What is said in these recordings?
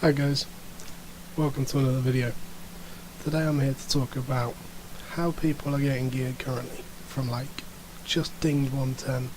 Hi guys, welcome to another video. Today I'm here to talk about how people are getting geared currently, from like just dinged 110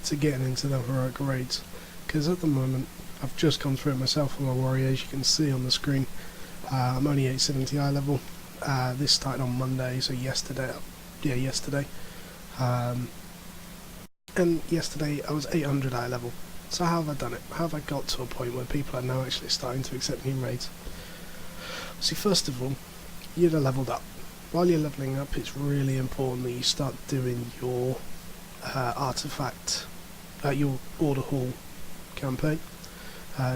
to getting into the heroic raids. Because at the moment, I've just gone through it myself with my warrior, as you can see on the screen. I'm only 870 eye level. This started on Monday, so yesterday. And yesterday I was 800 eye level. So how have I done it? How have I got to a point where people are now actually starting to accept me in raids? See, first of all, you'd have leveled up. While you're leveling up, it's really important that you start doing your artifact, your order hall campaign,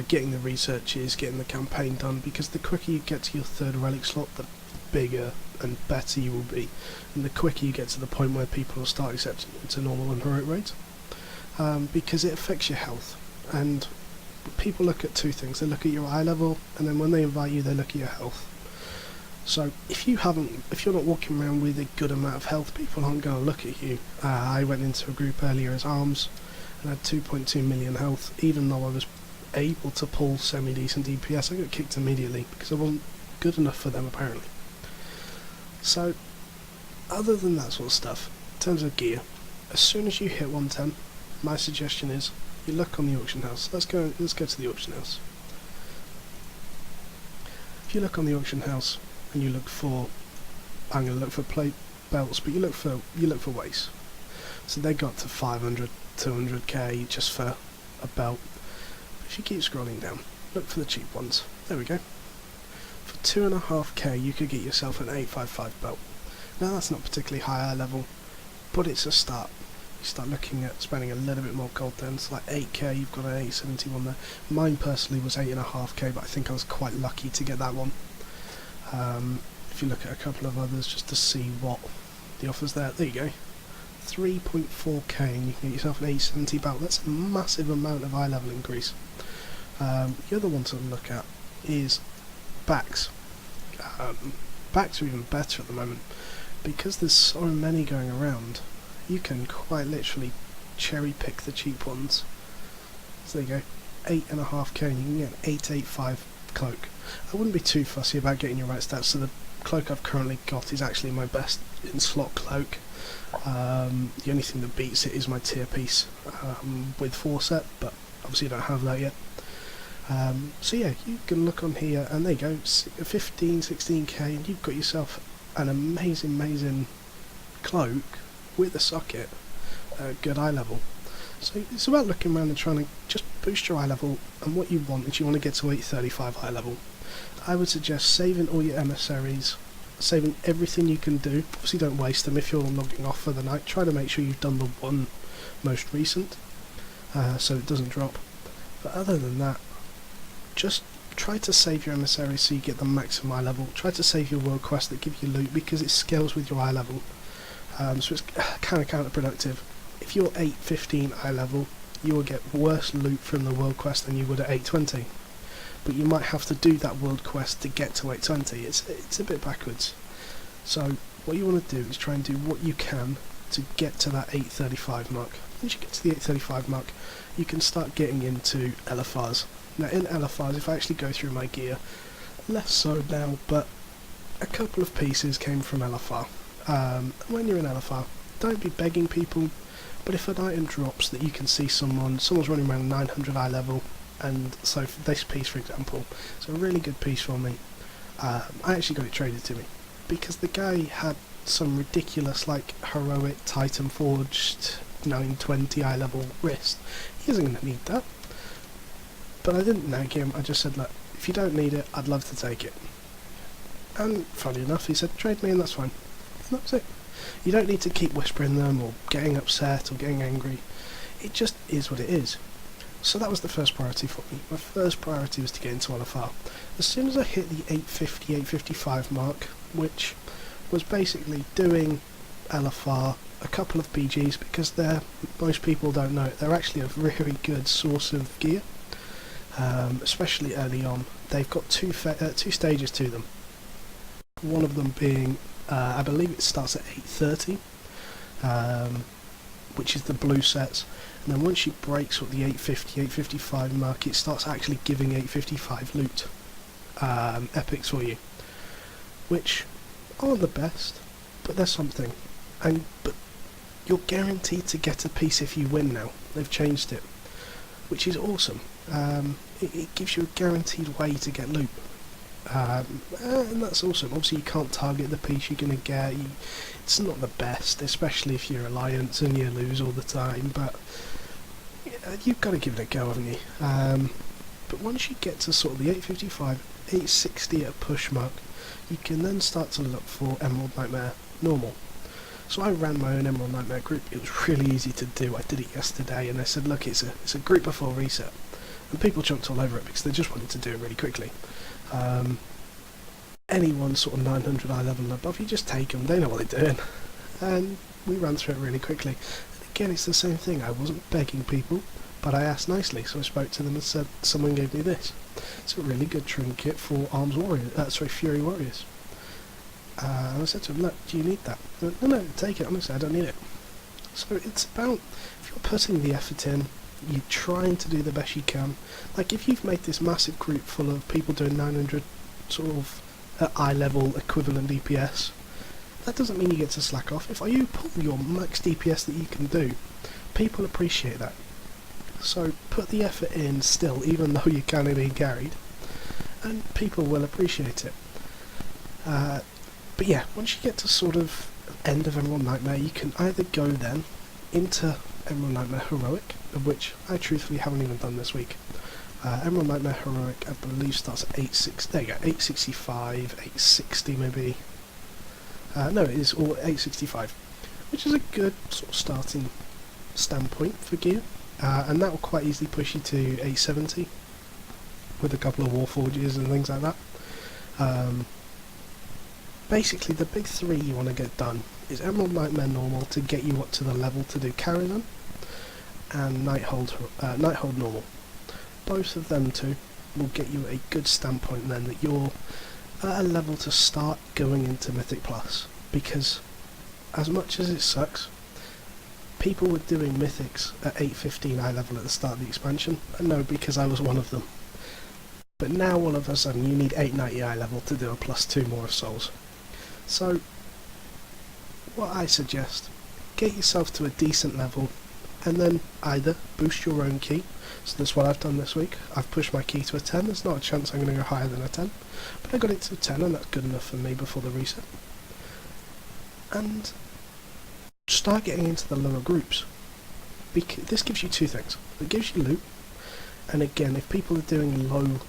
getting the researches, getting the campaign done, because the quicker you get to your third relic slot, the bigger and better you will be, and the quicker you get to the point where people will start accepting you into normal and heroic raids. Because it affects your health, and people look at two things. They look at your eye level, and then when they invite you, they look at your health. So if you're not walking around with a good amount of health, people aren't going to look at you. I went into a group earlier as arms and had 2.2 million health. Even though I was able to pull semi-decent DPS, I got kicked immediately because I wasn't good enough for them apparently. So other than that sort of stuff, in terms of gear, as soon as you hit 110, my suggestion is you look on the auction house. Let's go to the auction house. If you look on the auction house and you look for, I'm going to look for plate belts, but you look for weights. So they got to 500, 200k just for a belt. If you keep scrolling down, look for the cheap ones. There we go. For 2.5k you could get yourself an 855 belt. Now that's not particularly high level, but it's a start. You start looking at spending a little bit more gold then, so like 8k, you've got an 871 there. Mine personally was 8.5k, but I think I was quite lucky to get that one. If you look at a couple of others just to see what the offers there you go. 3.4k and you can get yourself an 870 belt. That's a massive amount of eye level increase. The other one to look at is backs. Backs are even better at the moment because there's so many going around. You can quite literally cherry pick the cheap ones. So there you go, 8.5k and you can get an 885 cloak. I wouldn't be too fussy about getting your right stats, so the cloak I've currently got is actually my best in slot cloak. The only thing that beats it is my tier piece with Forset, but obviously I don't have that yet. So yeah, you can look on here and there you go, 15, 16k and you've got yourself an amazing cloak with a socket, good eye level. So it's about looking around and trying to just boost your eye level, and what you want is you want to get to 835 eye level. I would suggest saving all your emissaries, saving everything you can do. Obviously don't waste them if you're logging off for the night. Try to make sure you've done the one most recent, so it doesn't drop. But other than that, just try to save your emissaries so you get the maximum eye level. Try to save your world quests that give you loot, because it scales with your eye level. So it's kind of counterproductive. If you're 815 eye level, you will get worse loot from the world quest than you would at 820. But you might have to do that world quest to get to 820. It's a bit backwards. So what you want to do is try and do what you can to get to that 835 mark. Once you get to the 835 mark, you can start getting into LFRs. Now in LFRs, if I actually go through my gear, less so now, but a couple of pieces came from LFR. When you're in LFR, don't be begging people, but if an item drops that you can see someone's running around 900 eye level, and so for this piece for example, it's a really good piece for me. I actually got it traded to me, because the guy had some ridiculous like heroic Titan forged 920 eye level wrist. He isn't going to need that. But I didn't nag him, I just said, look, if you don't need it, I'd love to take it. And funny enough, he said, trade me and that's fine. And that's it. You don't need to keep whispering them or getting upset or getting angry. It just is what it is. So that was the first priority for me. My first priority was to get into LFR. As soon as I hit the 850, 855 mark, which was basically doing LFR, a couple of BGs, because most people don't know it, they're actually a very good source of gear, especially early on. They've got two stages to them. One of them being, I believe it starts at 830, which is the blue sets, and then once you break sort of the 850, 855 mark, it starts actually giving 855 loot epics for you, which aren't the best, but they're something. But you're guaranteed to get a piece if you win now. They've changed it, which is awesome. It gives you a guaranteed way to get loot. And that's awesome. Obviously you can't target the piece you're going to get. It's not the best, especially if you're Alliance and you lose all the time, but you've got to give it a go, haven't you? But once you get to sort of the 855, 860 at a push mark, you can then start to look for Emerald Nightmare normal. So I ran my own Emerald Nightmare group. It was really easy to do. I did it yesterday, and I said, look, it's a group before reset, and people jumped all over it because they just wanted to do it really quickly. Anyone sort of 900 eye level and above, you just take them, they know what they're doing, and we ran through it really quickly. And again, it's the same thing. I wasn't begging people, but I asked nicely, so I spoke to them and said, someone gave me this. It's a really good trinket for Arms Warriors, Fury Warriors. And I said to him, look, do you need that? He went, no, take it, honestly, I don't need it. So it's about, if you're putting the effort in, you're trying to do the best you can. Like, if you've made this massive group full of people doing 900 sort of eye level equivalent DPS, that doesn't mean you get to slack off. If you pull your max DPS that you can do, people appreciate that. So put the effort in still, even though you're kind of being carried, and people will appreciate it. But yeah, once you get to sort of end of Emerald Nightmare, you can either go then into Emerald Nightmare Heroic, of which I truthfully haven't even done this week. Emerald Nightmare Heroic, I believe, starts at 865, 860 maybe. No, it is all 865, which is a good sort of starting standpoint for gear, and that will quite easily push you to 870 with a couple of Warforges and things like that. Basically, the big three you want to get done is Emerald Nightmare Normal to get you up to the level to do Caravan, and Nighthold Normal. Both of them two will get you a good standpoint then that you're at a level to start going into Mythic Plus, because as much as it sucks, people were doing Mythics at 815 eye level at the start of the expansion. I know, because I was one of them. But now all of a sudden you need 890 eye level to do a +2 more of souls. So what I suggest, get yourself to a decent level and then either boost your own key. So that's what I've done this week. I've pushed my key to a 10. There's not a chance I'm going to go higher than a 10, but I got it to a 10 and that's good enough for me before the reset. And start getting into the lower groups. This gives you two things. It gives you loot, and again, if people are doing low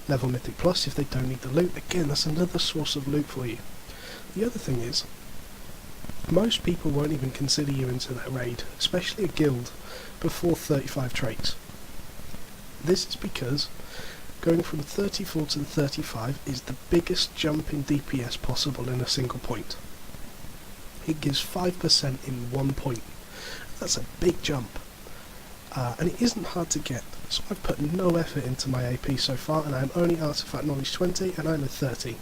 level Mythic Plus, if they don't need the loot, again, that's another source of loot for you. The other thing is, most people won't even consider you into their raid, especially a guild, before 35 traits. This is because going from 34 to 35 is the biggest jump in DPS possible in a single point. It gives 5% in 1 point. That's a big jump. And it isn't hard to get, so I've put no effort into my AP so far, and I'm only Artifact Knowledge 20 and I'm a 30.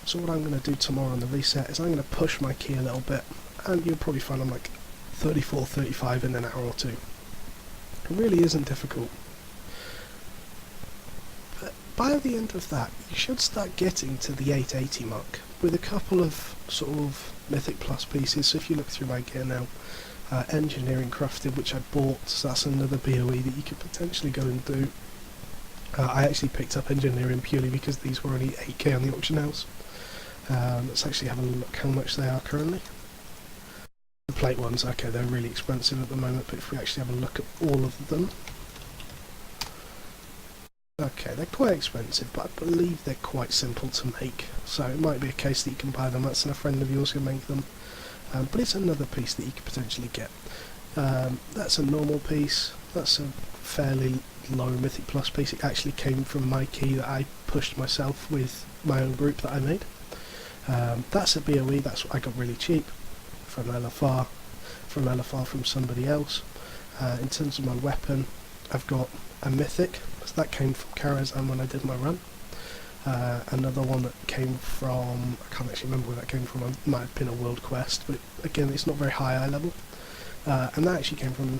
So what I'm going to do tomorrow on the reset is I'm going to push my key a little bit, and you'll probably find I'm like 34, 35 in an hour or two. It really isn't difficult. But by the end of that, you should start getting to the 880 mark, with a couple of sort of Mythic Plus pieces. So if you look through my gear now, Engineering Crafted, which I bought, so that's another BOE that you could potentially go and do. I actually picked up Engineering purely because these were only 8k on the auction house. Let's actually have a look how much they are currently. The plate ones, okay, they're really expensive at the moment, but if we actually have a look at all of them, okay, they're quite expensive, but I believe they're quite simple to make, so it might be a case that you can buy them. That's a friend of yours who make them, but it's another piece that you could potentially get. That's a normal piece, that's a fairly low Mythic Plus piece. It actually came from my key that I pushed myself with my own group that I made. That's a BOE, that's what I got really cheap from LFR, from somebody else. In terms of my weapon, I've got a Mythic, so that came from Karazhan when I did my run. Another one that came from, I can't actually remember where that came from, it might have been a world quest, but again, it's not very high eye level. and that actually came from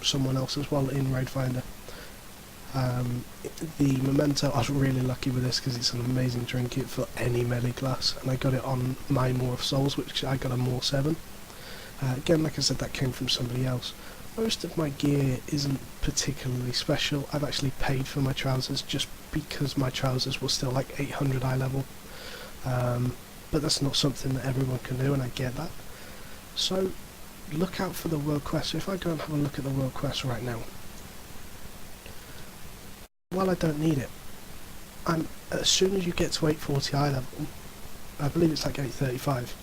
someone else as well in Raid Finder. The Memento, I was really lucky with this because it's an amazing trinket for any melee class, and I got it on my Maw of Souls, which I got a Maw 7. Again, like I said, that came from somebody else. Most of my gear isn't particularly special. I've actually paid for my trousers just because my trousers were still like 800 eye level. But that's not something that everyone can do, and I get that. So look out for the world quest. So if I go and have a look at the world quest right now, well, I don't need it. As soon as you get to 840 eye level, I believe it's like 835,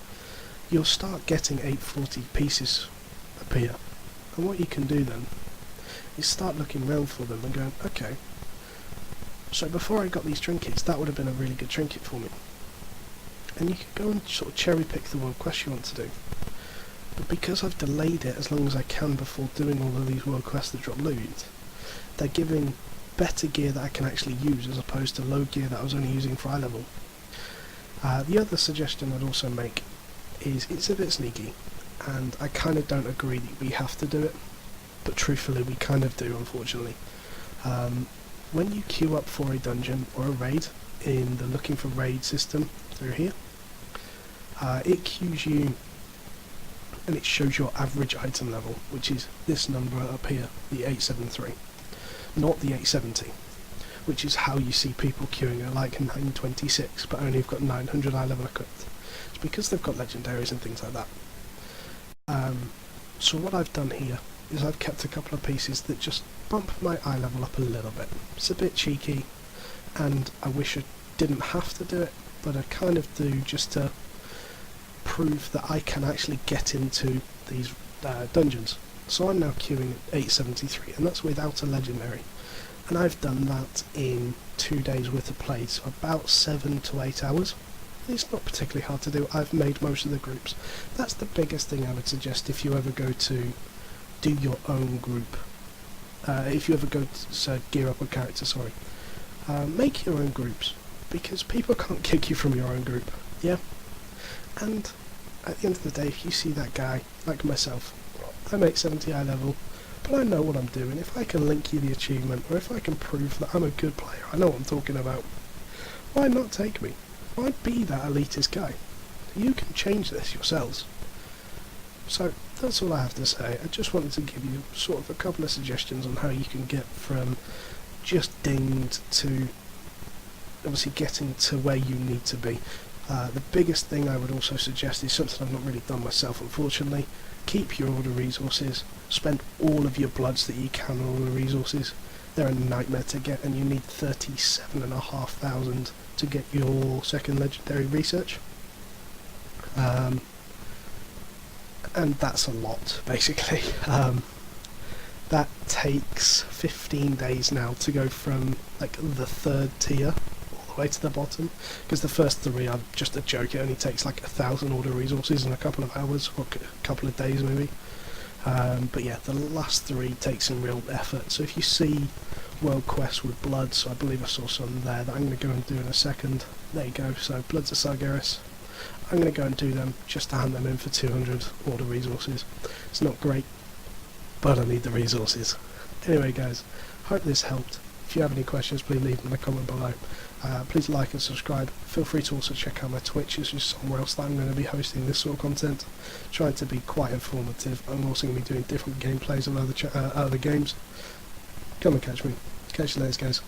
you'll start getting 840 pieces appear. And what you can do then is start looking around for them and going, okay, so before I got these trinkets, that would have been a really good trinket for me. And you can go and sort of cherry pick the world quest you want to do. But because I've delayed it as long as I can before doing all of these world quests that drop loot, they're giving better gear that I can actually use as opposed to low gear that I was only using for eye level. The other suggestion I'd also make is it's a bit sneaky, and I kind of don't agree that we have to do it, but truthfully we kind of do, unfortunately. When you queue up for a dungeon or a raid in the looking for raid system through here, it queues you and it shows your average item level, which is this number up here, the 873, not the 870, which is how you see people queuing at like 926 but only have got 900 eye level equipped. It's because they've got legendaries and things like that. So what I've done here is I've kept a couple of pieces that just bump my eye level up a little bit. It's a bit cheeky, and I wish I didn't have to do it, but I kind of do just to prove that I can actually get into these dungeons. So I'm now queuing at 873, and that's without a legendary. And I've done that in 2 days worth of play, so about 7 to 8 hours. It's not particularly hard to do. I've made most of the groups. That's the biggest thing I would suggest if you ever go to do your own group. If you ever go to gear up a character, sorry. Make your own groups, because people can't kick you from your own group. Yeah? And at the end of the day, if you see that guy, like myself, I'm 870 eye level, but I know what I'm doing. If I can link you the achievement, or if I can prove that I'm a good player, I know what I'm talking about, why not take me? Why be that elitist guy? You can change this yourselves. So that's all I have to say. I just wanted to give you sort of a couple of suggestions on how you can get from just dinged to obviously getting to where you need to be. The biggest thing I would also suggest is something I've not really done myself, unfortunately. Keep your order resources. Spend all of your bloods that you can on order resources. They're a nightmare to get, and you need 37,500 to get your second legendary research. And that's a lot, basically. That takes 15 days now to go from like the 3rd tier all the way to the bottom, because the first 3 are just a joke. It only takes like 1,000 order resources in a couple of hours, or a couple of days maybe. But yeah, the last 3 take some real effort. So if you see world quests with bloods, so I believe I saw some there that I'm going to go and do in a second. There you go, so bloods of Sargeras. I'm going to go and do them just to hand them in for 200 order resources. It's not great, but I need the resources. Anyway guys, hope this helped. If you have any questions, please leave them in the comment below. Please like and subscribe. Feel free to also check out my Twitch. It's just somewhere else that I'm going to be hosting this sort of content. Trying to be quite informative. I'm also going to be doing different gameplays of other games. Come and catch me. Catch you later guys.